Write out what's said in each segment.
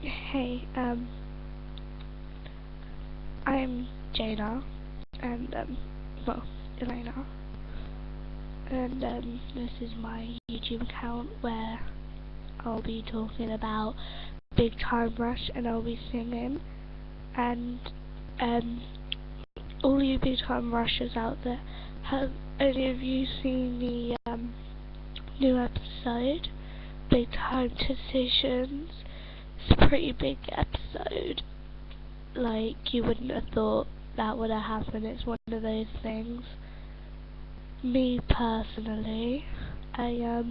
Hey, I'm Jana, and, well, Elena, and, this is my YouTube account where I'll be talking about Big Time Rush, and I'll be singing, and, all you Big Time Rushers out there, have any of you seen the, new episode, Big Time Decisions? It's a pretty big episode. Like, you wouldn't have thought that would have happened. It's one of those things. Me personally, I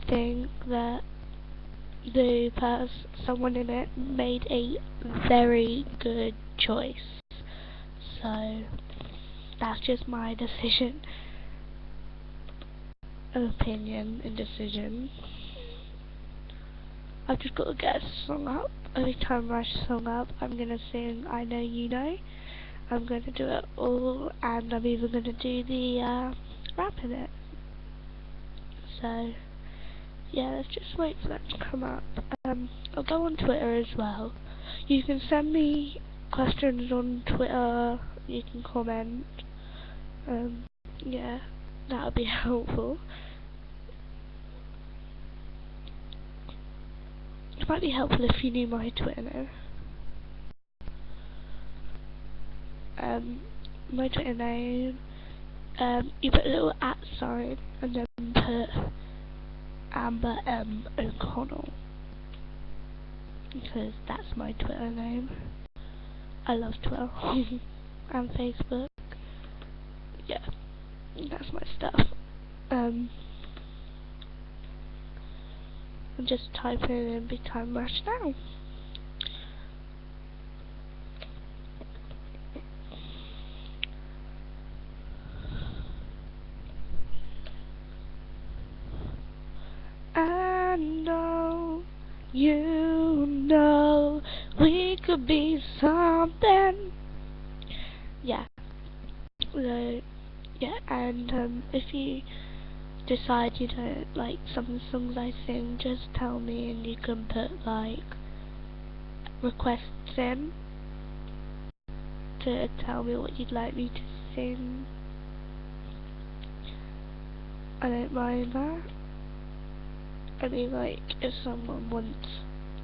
think that someone in it made a very good choice. So that's just my opinion and decision. I've just got to get a song up, a Big Time Rush song up. I'm gonna sing I Know You Know. I'm gonna do it all, and I'm even gonna do the rap in it. So yeah, let's just wait for that to come up. I'll go on Twitter as well. You can send me questions on Twitter. You can comment. Yeah, that would be helpful. It might be helpful if you knew my Twitter now. My Twitter name, you put a little @ sign and then put Amber M O'Connell, because that's my Twitter name. I love Twitter and Facebook. Yeah, that's my stuff. I'm just typing in Big Time Rush now. I know, you know, we could be something. Yeah. So, yeah, and if you decide you don't like some of the songs I sing, just tell me and you can put like requests in to tell me what you'd like me to sing. I don't mind that. I mean, like, if someone wants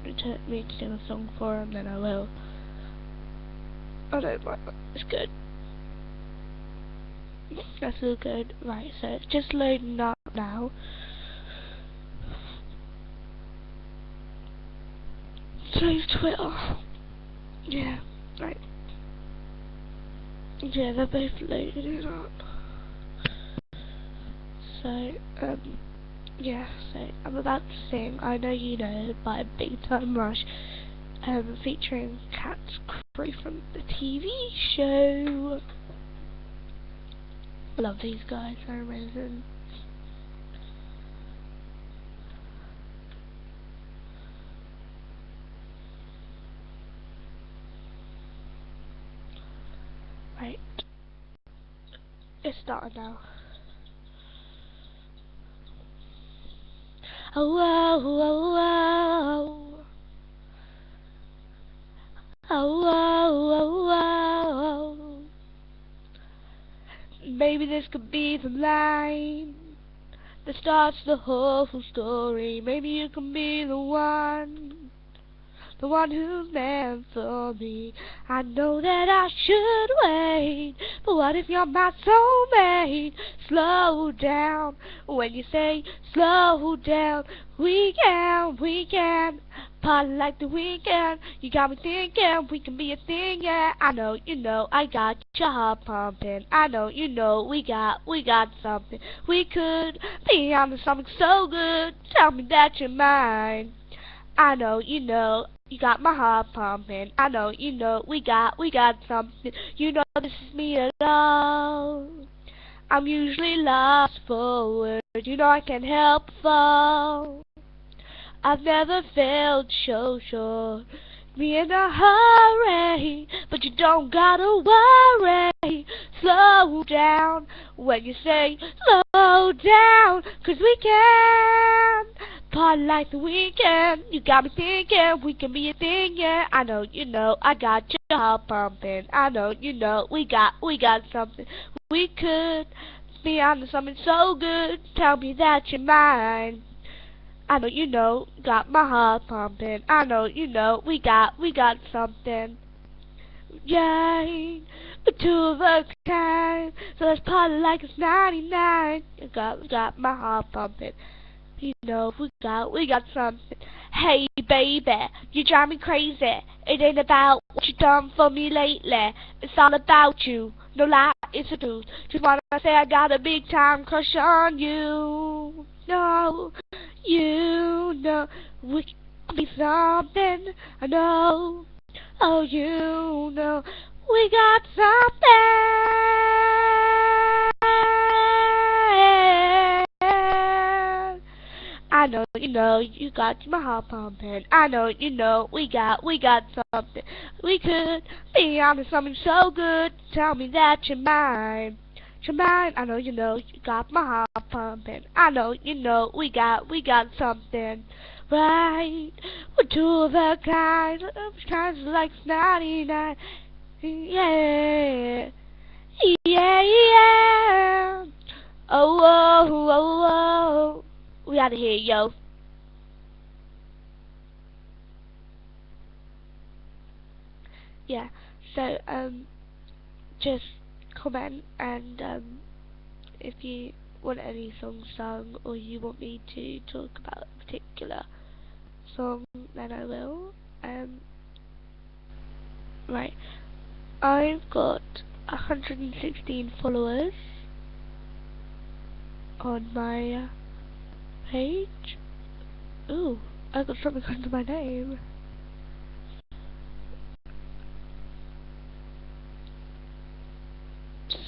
me to sing a song for them, then I will. I don't mind that. It's good. That's all good. Right, so it's just loading up now. So's Twitter. Yeah, right. Yeah, they're both loaded up. So, yeah, so I'm about to sing I Know You Know by Big Time Rush, featuring Cat's Crew from the TV show. Love these guys, they're amazing. Right, it's starting now. Oh, oh, oh, oh, oh, oh, oh. Maybe this could be the line that starts the whole story. Maybe you can be the one who's meant for me. I know that I should wait, but what if you're my soulmate? Slow down when you say slow down. We can party like the weekend. You got me thinking we can be a thing, yeah. I know, you know, I got your heart pumping. I know, you know, we got something. We could be on something so good. Tell me that you're mine. I know, you know, you got my heart pumping. I know, you know, we got something. You know this is me at all. I'm usually lost for words. You know I can't help but fall. I've never felt so sure. Me in a hurry, but you don't gotta worry. Slow down when you say slow down, 'cause we can Party like the weekend, you got me thinking we can be a thing, yeah. I know, you know, I got your heart pumping. I know, you know, we got something. We could be onto something so good. Tell me that you're mine. I know, you know, got my heart pumping. I know, you know, we got something. Yeah, we're two of a kind, so let's party like it's 99. You got my heart pumping. You know, we got something. Hey baby, you drive me crazy. It ain't about what you done for me lately. It's all about you. No lie, it's the truth. Just wanna say I got a big time crush on you. No, you know we can be something. I know. Oh, you know we got something. I know, you know, you got my heart pumping. I know, you know, we got something. We could be onto something so good. Tell me that you're mine. You're mine. I know, you got my heart pumping. I know, you know, we got something. Right? We're two of a kind. Kinds like 99. Yeah. Yeah, yeah. Oh, oh, oh, oh. We out of here, yo. Yeah, so, just comment, and, if you want any song sung, or you want me to talk about a particular song, then I will. Right. I've got 116 followers on my page. Ooh, I got something under my name.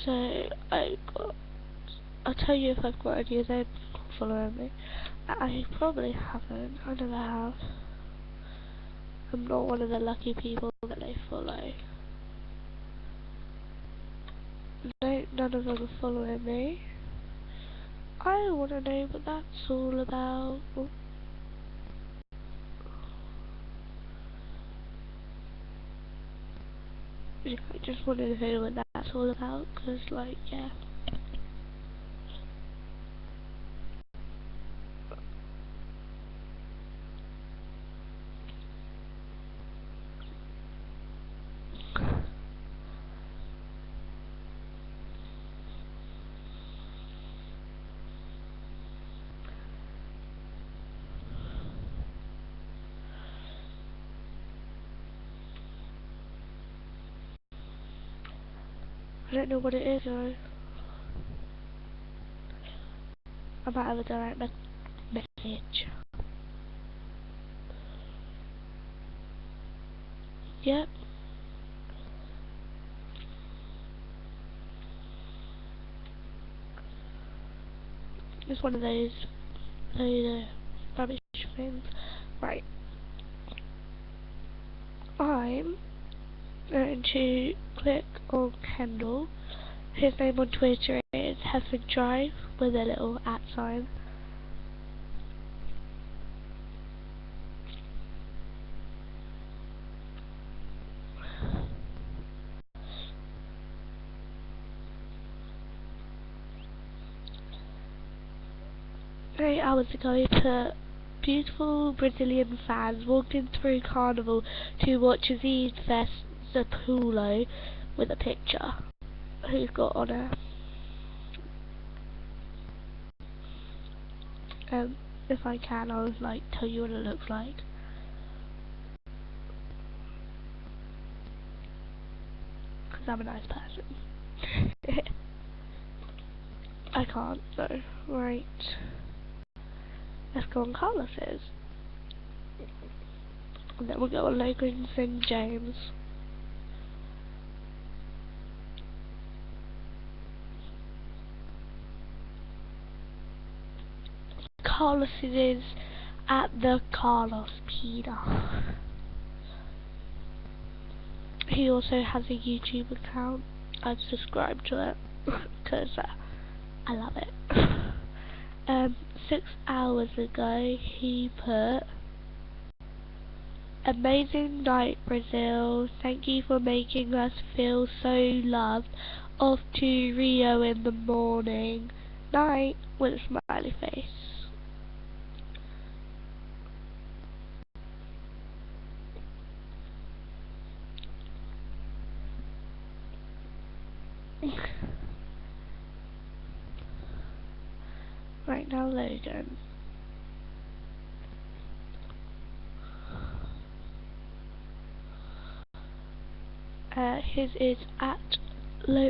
So I'll tell you if I've got any of them following me. I probably haven't. I never have. I'm not one of the lucky people that they follow. No, none of them are following me. I want to know what that's all about. I just wanted to know what that's all about, cause like, yeah. I don't know what it is though. I might have a direct message. Yep. It's one of those rubbish things. Right. I'm going to click on Kendall. His name on Twitter is Heffick Drive with a little @ sign. Three hours ago, he put beautiful Brazilian fans walking through Carnival to watch Aziz vs Zapolo with a picture. Who's got on it? If I can, I'll like tell you what it looks like. Cause I'm a nice person. I can't though. Right. Let's go on Carlos's. And then we'll go on Logan St. James. Carlos is at the Carlos Peter. He also has a YouTube account. I've subscribed to it because I love it. 6 hours ago he put, amazing night Brazil, thank you for making us feel so loved, off to Rio in the morning, night, with a smiley face. Right now Logan. His is at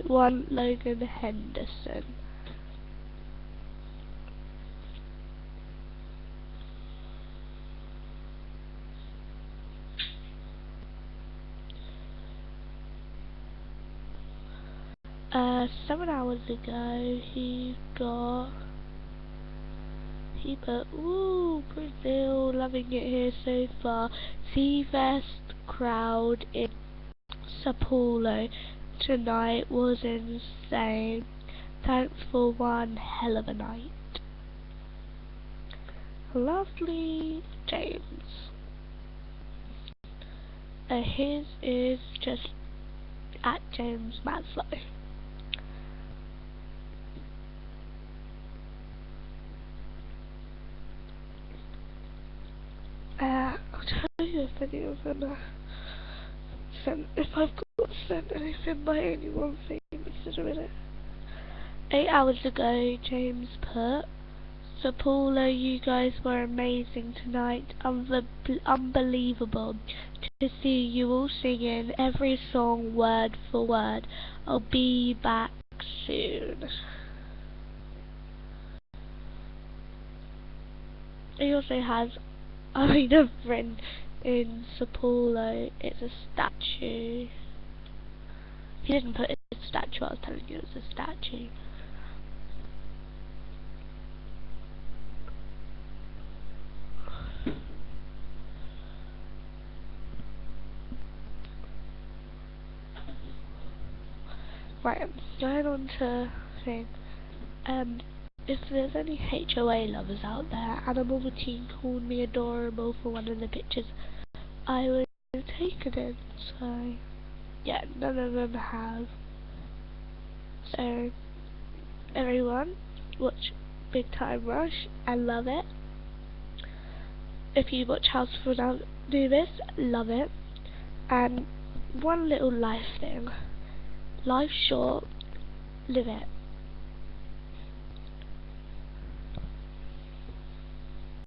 one Logan Henderson. Uh, 7 hours ago he put, ooh, Brazil, loving it here so far. Seavest crowd in Sao Paulo tonight was insane. Thanks for one hell of a night. Lovely James. His is just at James Maslow. I'll tell you if any of them are sent, if I've got sent anything by anyone famous in a minute. 8 hours ago, James put, Sao Paulo, you guys were amazing tonight, unbelievable to see you all singing every song word for word. I'll be back soon. He also has, a friend in Sao Paulo, it's a statue. He didn't put it as a statue, I was telling you it was a statue. Right, I'm going on to thing. If there's any HOA lovers out there, Animal the Teen called me adorable for one of the pictures, I would take it in, so yeah, none of them have. So, everyone, watch Big Time Rush, I love it. If you watch House of Anubis, love it. And one little life thing, life's short, live it.